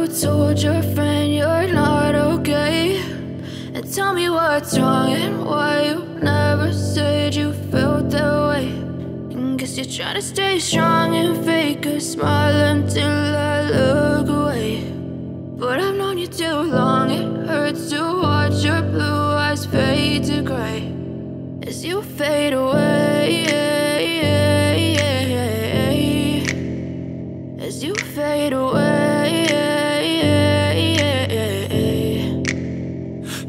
told your friend you're not okay, and tell me what's wrong and why you never said you felt that way. And guess you're trying to stay strong and fake a smile until I look away. But I've known you too long, it hurts to watch your blue eyes fade to gray as you fade away, as you fade away.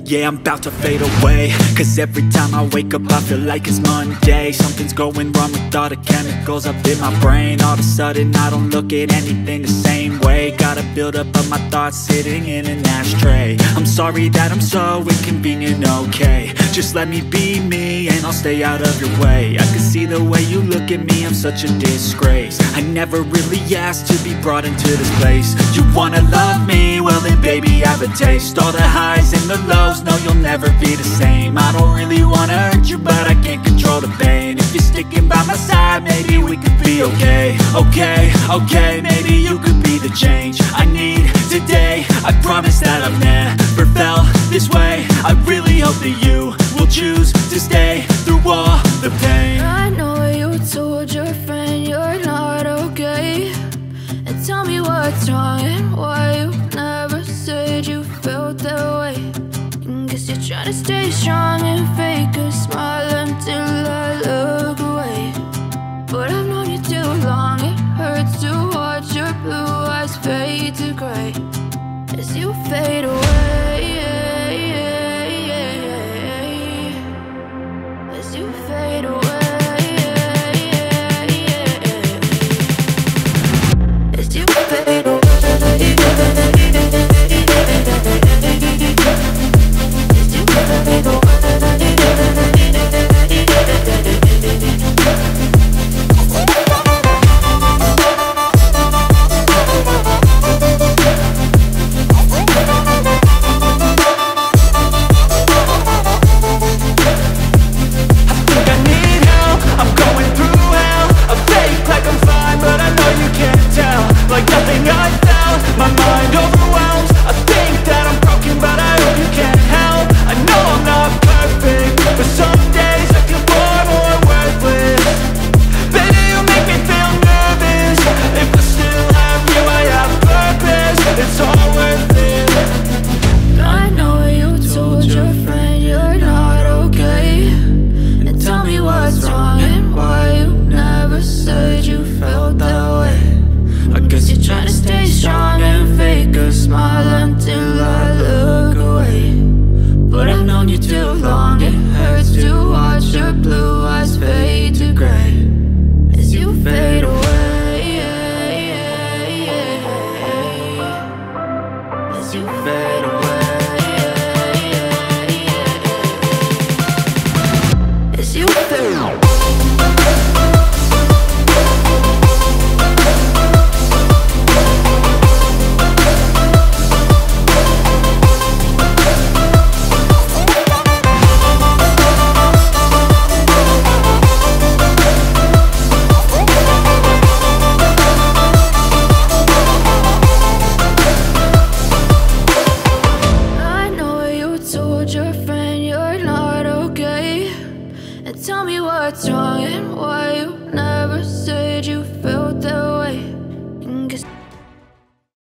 Yeah, I'm about to fade away, cause every time I wake up I feel like it's Monday. Something's going wrong with all the chemicals up in my brain. All of a sudden I don't look at anything the same way. Got a buildup of my thoughts sitting in an ashtray. I'm sorry that I'm so inconvenient, okay. Just let me be me and I'll stay out of your way. I can see the way you look at me, I'm such a disgrace. I never really asked to be brought into this place. You wanna love me? Well then baby have a taste. All the highs and the lows, no, you'll never be the same. I don't really wanna hurt you, but I can't control the pain. If you're sticking by my side, maybe we could be okay. Okay, maybe you could be the change I need today. I promise that I've never felt this way. I really hope that you will choose to stay through all the pain. I know you told your friend you're not okay, and tell me what's wrong and why you never said you felt that way. Guess you're trying to stay strong and fake a smile until I look away. But I've known you too long, it hurts to watch your blue eyes fade to gray as you fade away, as you fade away, as you fade away. As you fade